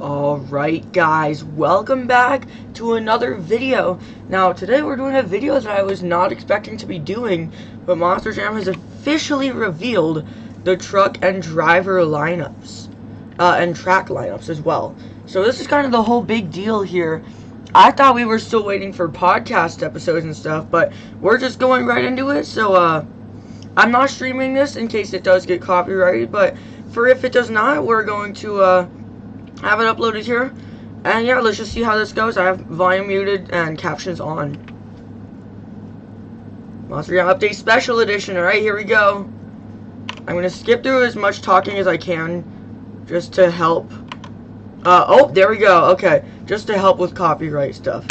Alright guys, welcome back to another video. Now today we're doing a video that I was not expecting to be doing, but Monster Jam has officially revealed the truck and driver lineups, and track lineups as well. So this is kind of the whole big deal here. I thought we were still waiting for podcast episodes and stuff, but we're just going right into it. So I'm not streaming this in case it does get copyrighted, but for if it does not, we're going to have it uploaded here. And yeah, let's just see how this goes. I have volume muted and captions on. Monster Jam Update Special Edition. Alright, here we go. I'm going to skip through as much talking as I can just to help. Oh, there we go. Okay, just to help with copyright stuff.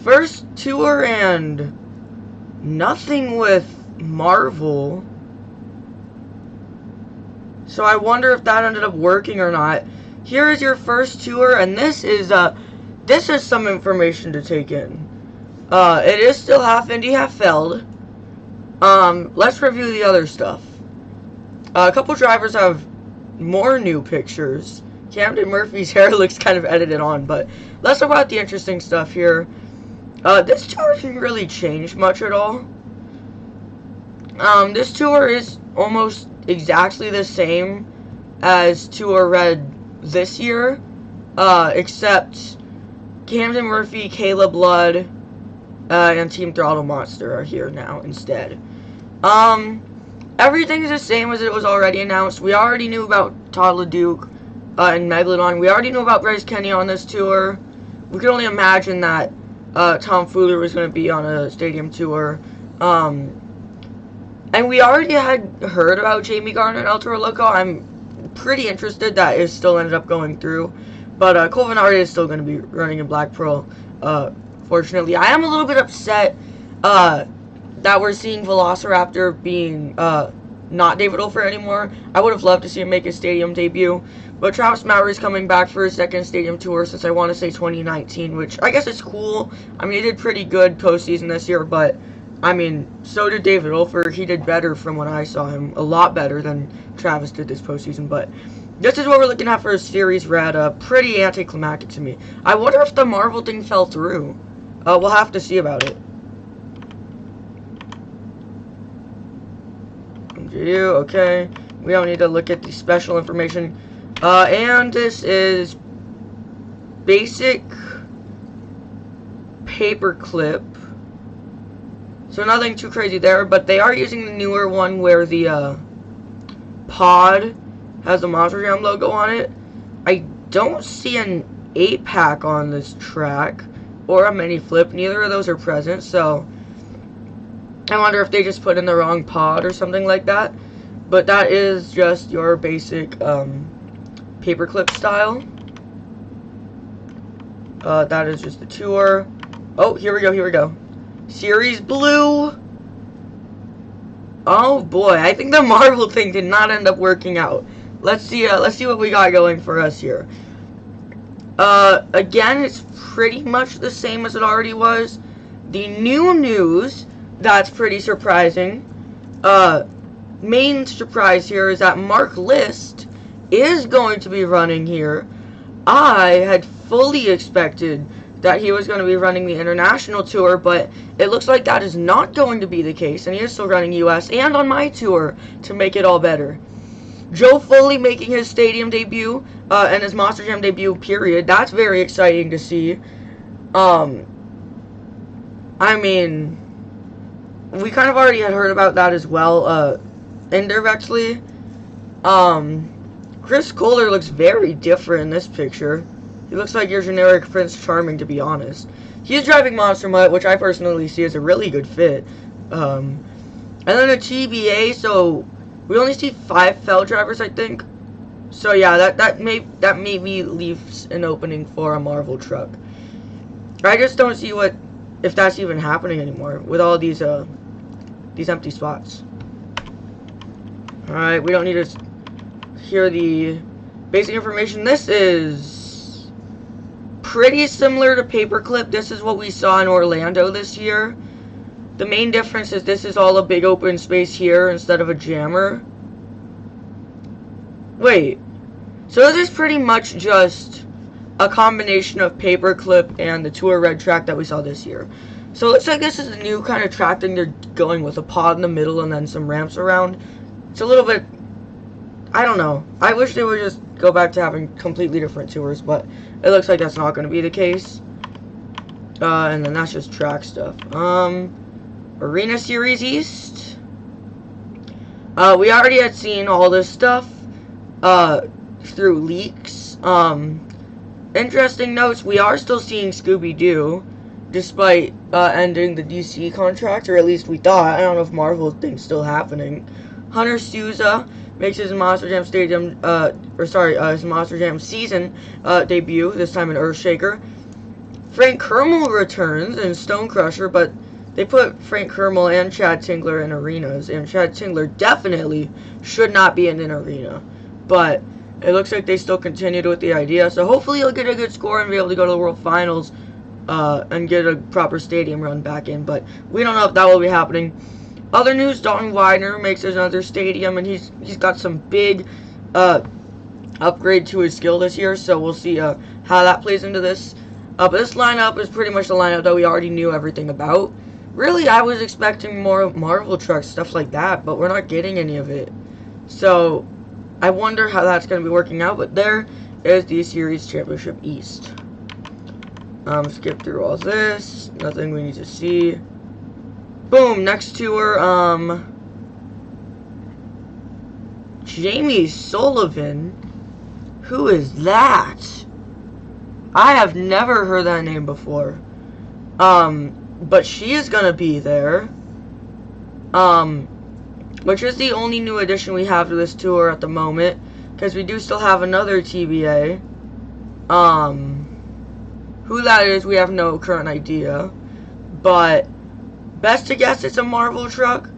First tour and nothing with Marvel. So I wonder if that ended up working or not. Here is your first tour, and this is some information to take in. It is still half indie, half Feld. Let's review the other stuff. A couple drivers have more new pictures. Camden Murphy's hair looks kind of edited on, but let's talk about the interesting stuff here. This tour didn't really change much at all. This tour is almost exactly the same as Tour Red this year, except Camden Murphy, Kayla Blood, and Team Throttle Monster are here now instead. Everything is the same as it was already announced. We already knew about Todd LeDuc and Megalodon. We already knew about Bryce Kenny on this tour. We could only imagine that Tom Fuller was going to be on a stadium tour. And we already had heard about Jamie Garner and El Toro Loco. I'm pretty interested that it still ended up going through. But Cole Venard is still going to be running in Black Pearl, fortunately. I am a little bit upset that we're seeing Velociraptor being not David Ulfer anymore. I would have loved to see him make his stadium debut. But Travis Mowry's coming back for his second stadium tour since I want to say 2019, which I guess is cool. I mean, he did pretty good postseason this year, but I mean, so did David Ulfer. He did better from when I saw him. A lot better than Travis did this postseason. But this is what we're looking at for a Series Red. Pretty anticlimactic to me. I wonder if the Marvel thing fell through. We'll have to see about it. Okay. We don't need to look at the special information. And this is basic paperclip. So nothing too crazy there, but they are using the newer one where the pod has the Monster Jam logo on it. I don't see an 8-pack on this track or a mini flip. Neither of those are present, so I wonder if they just put in the wrong pod or something like that. But that is just your basic paperclip style. That is just the tour. Oh, here we go, here we go. Series Blue. Oh boy, I think the Marvel thing did not end up working out. Let's see what we got going for us here. Again, it's pretty much the same as it already was. The new news that's pretty surprising. Main surprise here is that Mark List is going to be running here. I had fully expected that he was going to be running the international tour, but it looks like that is not going to be the case, and he is still running US and on my tour to make it all better. Joe Foley making his stadium debut, and his Monster Jam debut, period. That's very exciting to see. I mean, we kind of already had heard about that as well, indirectly. Chris Kohler looks very different in this picture. He looks like your generic Prince Charming, to be honest. He's driving Monster Mutt, which I personally see as a really good fit. And then a TBA, so we only see 5 Feld drivers, I think. So yeah, that maybe leaves an opening for a Marvel truck. I just don't see if that's even happening anymore with all these empty spots. All right, we don't need to hear the basic information. This is pretty similar to Paperclip. This is what we saw in Orlando this year. The main difference is this is all a big open space here instead of a jammer. Wait. So this is pretty much just a combination of Paperclip and the Tour Red track that we saw this year. So it looks like this is a new kind of track thing they're going with, a pod in the middle and then some ramps around. It's a little bit, I don't know. I wish they would just go back to having completely different tours, but it looks like that's not going to be the case. And then that's just track stuff. Arena Series East. We already had seen all this stuff through leaks. Interesting notes, we are still seeing Scooby-Doo, despite ending the DC contract, or at least we thought. I don't know if Marvel thing's still happening. Hunter Sousa makes his Monster Jam Stadium, his Monster Jam season debut, this time in Earthshaker. Frank Kermel returns in Stone Crusher, but they put Frank Kermel and Chad Tingler in arenas, and Chad Tingler definitely should not be in an arena. But it looks like they still continued with the idea, so hopefully he'll get a good score and be able to go to the World Finals and get a proper stadium run back in, but we don't know if that will be happening. Other news, Dalton Widener makes another stadium, and he's got some big upgrade to his skill this year, so we'll see how that plays into this. But this lineup is pretty much the lineup that we already knew everything about. Really, I was expecting more Marvel trucks, stuff like that, but we're not getting any of it. So I wonder how that's going to be working out, but there is the Series Championship East. Skip through all this. Nothing we need to see. Boom, next tour, Jamie Sullivan. Who is that? I have never heard that name before. But she is gonna be there. Which is the only new addition we have to this tour at the moment, because we do still have another TBA. Who that is, we have no current idea. But best to guess it's a Marvel truck.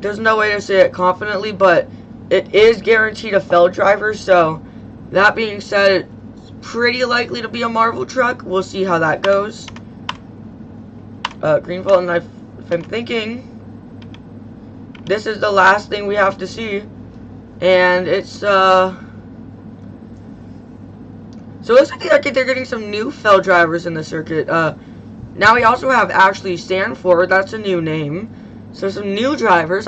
There's no way to say it confidently, but it is guaranteed a Feld driver, so that being said, it's pretty likely to be a Marvel truck. We'll see how that goes. Greenfield, and if I'm thinking, this is the last thing we have to see. And it's, so it looks like they're getting some new Feld drivers in the circuit. Now we also have Ashley Stanford. That's a new name. So some new drivers.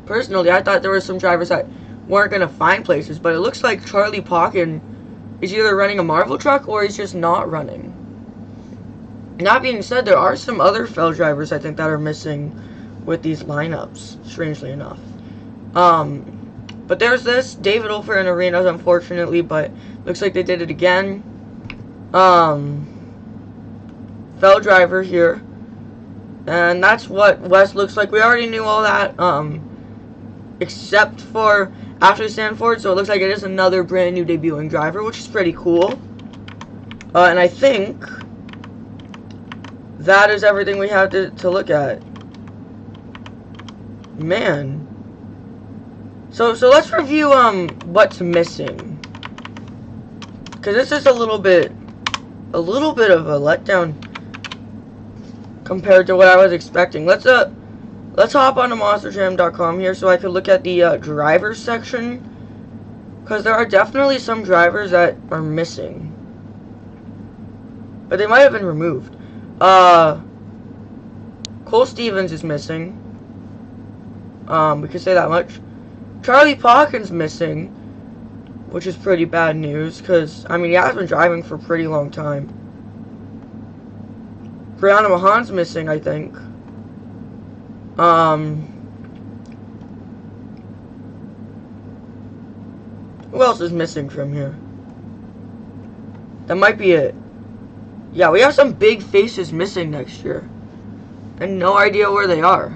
Personally, I thought there were some drivers that weren't going to find places. But it looks like Charlie Pauken is either running a Marvel truck or he's just not running. That being said, there are some other Feld drivers I think that are missing with these lineups, strangely enough. But there's this. David Olfer in arenas, unfortunately, but looks like they did it again. Feld driver here. And that's what West looks like. We already knew all that, except for Ashley Stanford, so it looks like it is another brand new debuting driver, which is pretty cool. And I think that is everything we have to look at. Man. So let's review what's missing. Cause this is a little bit of a letdown compared to what I was expecting. Let's hop onto MonsterJam.com here so I could look at the drivers section, because there are definitely some drivers that are missing, but they might have been removed. Cole Stevens is missing. We can say that much. Charlie Pauken's missing, which is pretty bad news, because, I mean, he has been driving for a pretty long time. Brianna Mahan's missing, I think. Who else is missing from here? That might be it. Yeah, we have some big faces missing next year. And no idea where they are.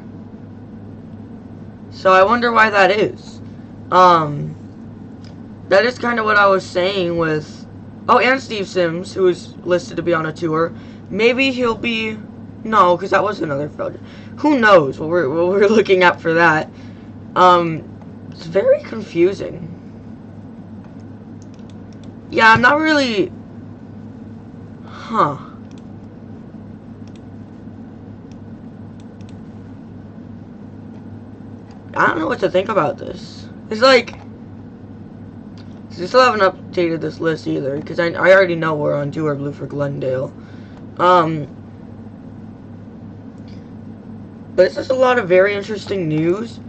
So I wonder why that is. That is kind of what I was saying with... Oh, and Steve Sims, who is listed to be on a tour. Maybe he'll be... No, because that was another Feld. Who knows what we're looking at for that. It's very confusing. Yeah, I'm not really... Huh. I don't know what to think about this. It's like... Because they still haven't updated this list either. Because I already know we're on Tour Blue for Glendale. But this is a lot of very interesting news.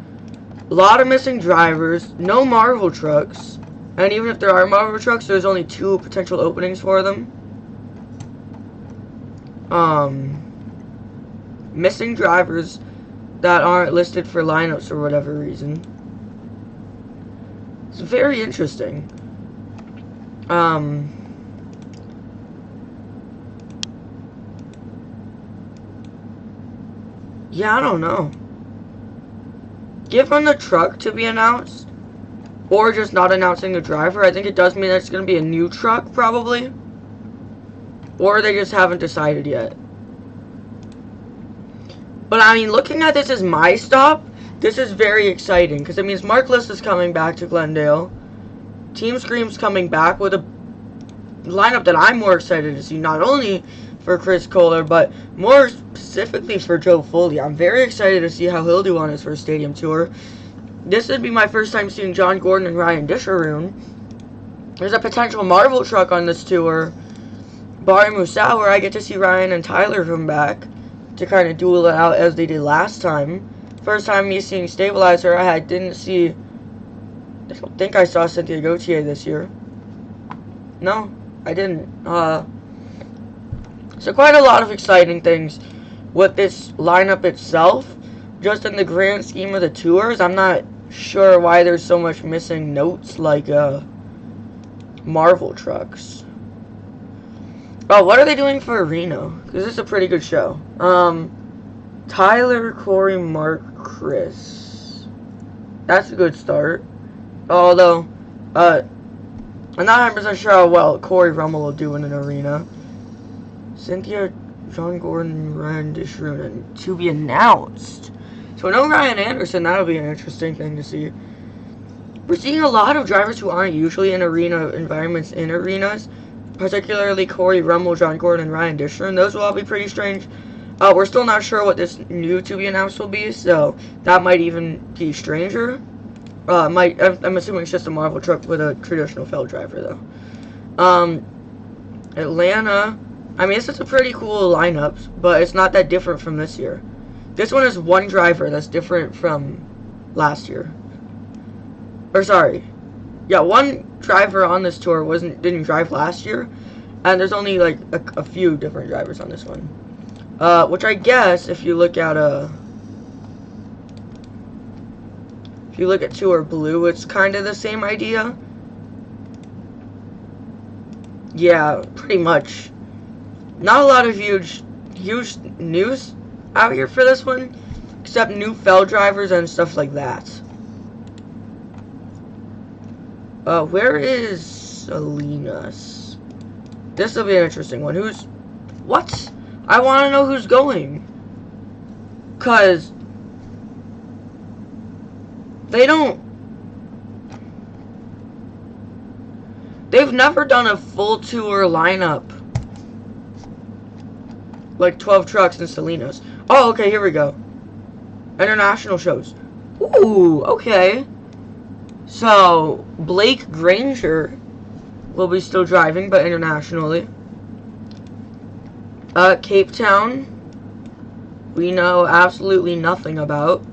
A lot of missing drivers. No Marvel trucks. And even if there are Marvel trucks, there's only 2 potential openings for them. Missing drivers that aren't listed for lineups for whatever reason. It's very interesting. Yeah, I don't know. Given the truck to be announced, or just not announcing the driver, I think it does mean that it's going to be a new truck, probably. Or they just haven't decided yet. But, I mean, looking at this as my stop, this is very exciting. Because it means Mark List is coming back to Glendale. Team Scream's coming back with a lineup that I'm more excited to see. Not only for Chris Kohler, but more specifically for Joe Foley. I'm very excited to see how he'll do on his first stadium tour. This would be my first time seeing John Gordon and Ryan Disharoon. There's a potential Marvel truck on this tour. Barry Musa, where I get to see Ryan and Tyler come back to kind of duel it out as they did last time. First time me seeing Stabilizer, I don't think I saw Cynthia Gauthier this year. No, I didn't. So quite a lot of exciting things with this lineup itself. Just in the grand scheme of the tours, I'm not sure why there's so much missing notes like Marvel trucks. Oh, what are they doing for Reno? Because this is a pretty good show. Tyler, Corey, Mark, Chris. That's a good start. Although, I'm not 100% sure how well Corey Rummel will do in an arena. Cynthia, John Gordon, Ryan Disharoon to be announced. So no Ryan Anderson, that'll be an interesting thing to see. We're seeing a lot of drivers who aren't usually in arena environments in arenas. Particularly Corey Rummel, John Gordon, and Ryan Disharoon. Those will all be pretty strange. We're still not sure what this new to be announced will be, so that might even be stranger. I'm assuming it's just a Marvel truck with a traditional feld driver, though. Atlanta. I mean, this is a pretty cool lineup, but it's not that different from this year. This one is one driver that's different from last year. Or sorry. Yeah, one driver on this tour didn't drive last year, and there's only like a few different drivers on this one. Which I guess if you look at Tour Blue, it's kind of the same idea. Yeah, pretty much. Not a lot of huge news out here for this one, except new feld drivers and stuff like that. Where is Salinas? This will be an interesting one. What? I want to know who's going. Because they've never done a full tour lineup. Like 12 trucks in Salinas. Oh, okay, here we go. International shows. Ooh, okay. So, Blake Granger will be still driving, but internationally. Cape Town, we know absolutely nothing about.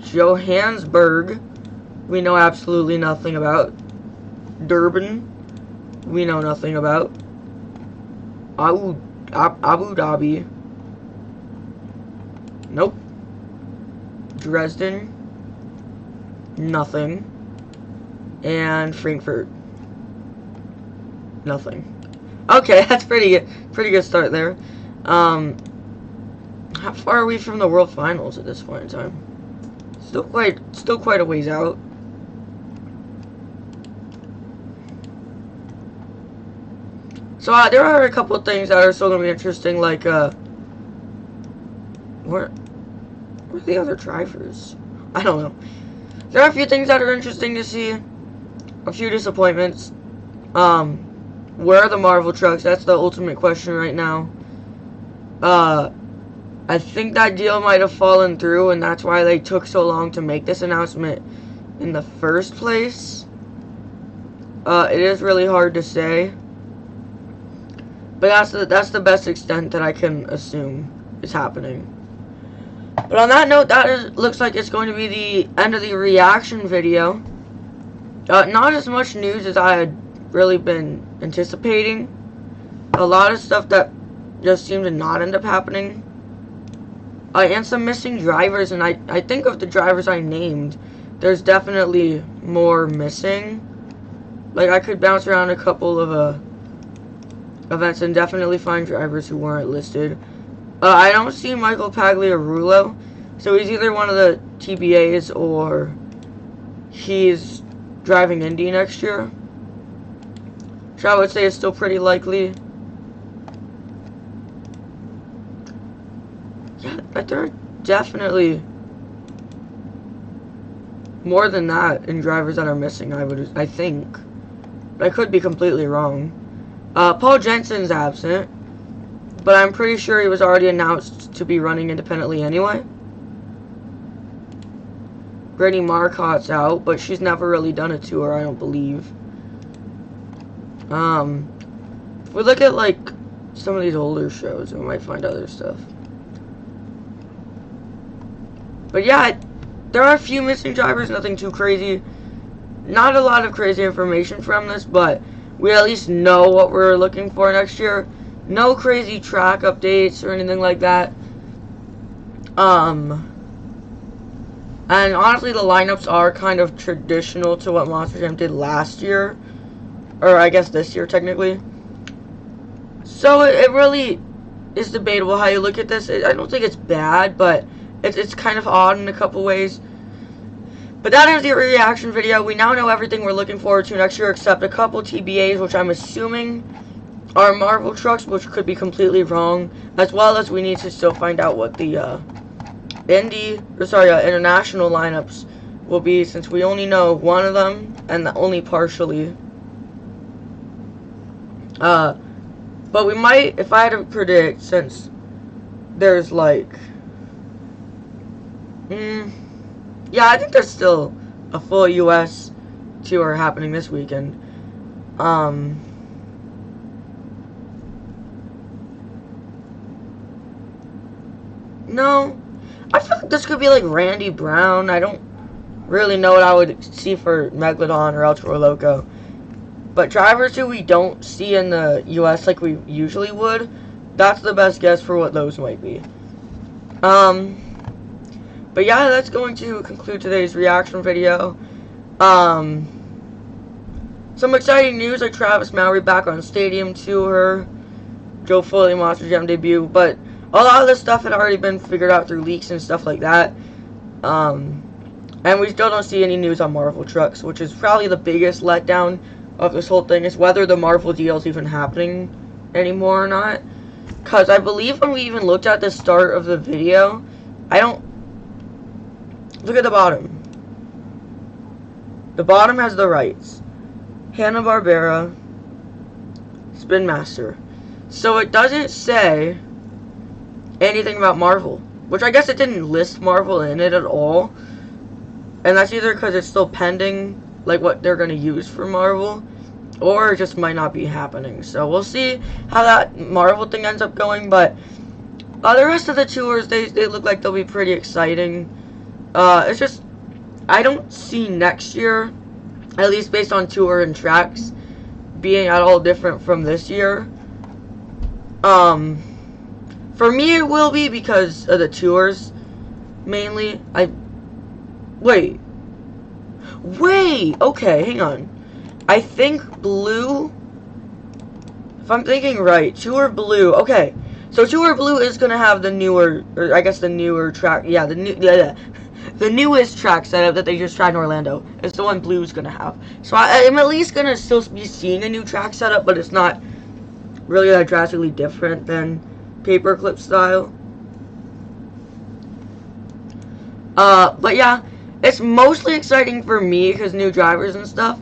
Johannesburg, we know absolutely nothing about. Durban, we know nothing about. Abu Dhabi, nope. Dresden, nothing. And Frankfurt, nothing. Okay, that's pretty good start there. How far are we from the World Finals at this point in time? Still quite a ways out. So there are a couple of things that are still gonna be interesting, like where are the other drivers? I don't know. There are a few things that are interesting to see. A few disappointments. Where are the Marvel trucks? That's the ultimate question right now. I think that deal might have fallen through, and that's why they took so long to make this announcement in the first place. It is really hard to say. But that's the best extent that I can assume is happening. But on that note, looks like it's going to be the end of the reaction video. Not as much news as I had really been anticipating. A lot of stuff that just seemed to not end up happening. And some missing drivers, and I think of the drivers I named, there's definitely more missing. Like, I could bounce around a couple of events and definitely find drivers who weren't listed. I don't see Michael Pagliarulo, so he's either one of the TBAs or he's driving Indy next year, which I would say is still pretty likely. Yeah, but there are definitely more than that in drivers that are missing, I think. But I could be completely wrong. Paul Jensen's absent, but I'm pretty sure he was already announced to be running independently anyway. Brittany Marcotte's out, but she's never really done a tour, I don't believe. If we look at, like, some of these older shows, we might find other stuff. But yeah, there are a few missing drivers, nothing too crazy. Not a lot of crazy information from this, but we at least know what we're looking for next year. No crazy track updates or anything like that. And honestly, the lineups are kind of traditional to what Monster Jam did last year. Or I guess this year, technically. So it really is debatable how you look at this. I don't think it's bad, but it's kind of odd in a couple ways. But that is the reaction video. We now know everything we're looking forward to next year, except a couple TBAs, which I'm assuming are Marvel trucks, which could be completely wrong. As well as we need to still find out what the international lineups will be, since we only know one of them, and only partially. But we might, if I had to predict, since there's like, yeah, I think there's still a full US tour happening this weekend. No, I feel like this could be like Randy Brown. I don't really know what I would see for Megalodon or El Toro Loco. But drivers who we don't see in the US like we usually would, that's the best guess for what those might be. But yeah, that's going to conclude today's reaction video. Some exciting news like Travis Mowry back on Stadium Tour, Joe Foley Monster Jam debut, but a lot of this stuff had already been figured out through leaks and stuff like that. And we still don't see any news on Marvel trucks, which is probably the biggest letdown of this whole thing, is whether the Marvel deal is even happening anymore or not. Because I believe when we even looked at the start of the video, look at the bottom. The bottom has the rights. Hanna-Barbera, Spin Master. So it doesn't say anything about Marvel, which I guess it didn't list Marvel in it at all. And that's either because it's still pending, like what they're going to use for Marvel, or it just might not be happening. So we'll see how that Marvel thing ends up going. But the rest of the tours, they look like they'll be pretty exciting. It's just, I don't see next year, at least based on tour and tracks, being at all different from this year. For me it will be because of the tours, mainly. Wait, okay, hang on. I think Blue, if I'm thinking right, Tour Blue, okay. So Tour Blue is going to have the newer, or I guess the newer track, yeah, the newest track setup that they just tried in Orlando. It's the one Blue's going to have. So I'm at least going to still be seeing a new track setup, but it's not really that drastically different than Paperclip style. But yeah, it's mostly exciting for me because new drivers and stuff.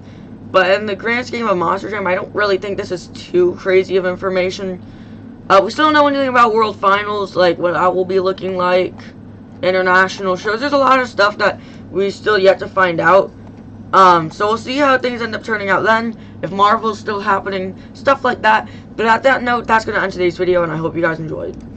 But in the grand scheme of Monster Jam, I don't really think this is too crazy of information. We still don't know anything about World Finals, like what I will be looking like, international shows. There's a lot of stuff that we still yet to find out. So we'll see how things end up turning out then, if Marvel's still happening, stuff like that. But at that note, that's going to end today's video, and I hope you guys enjoyed.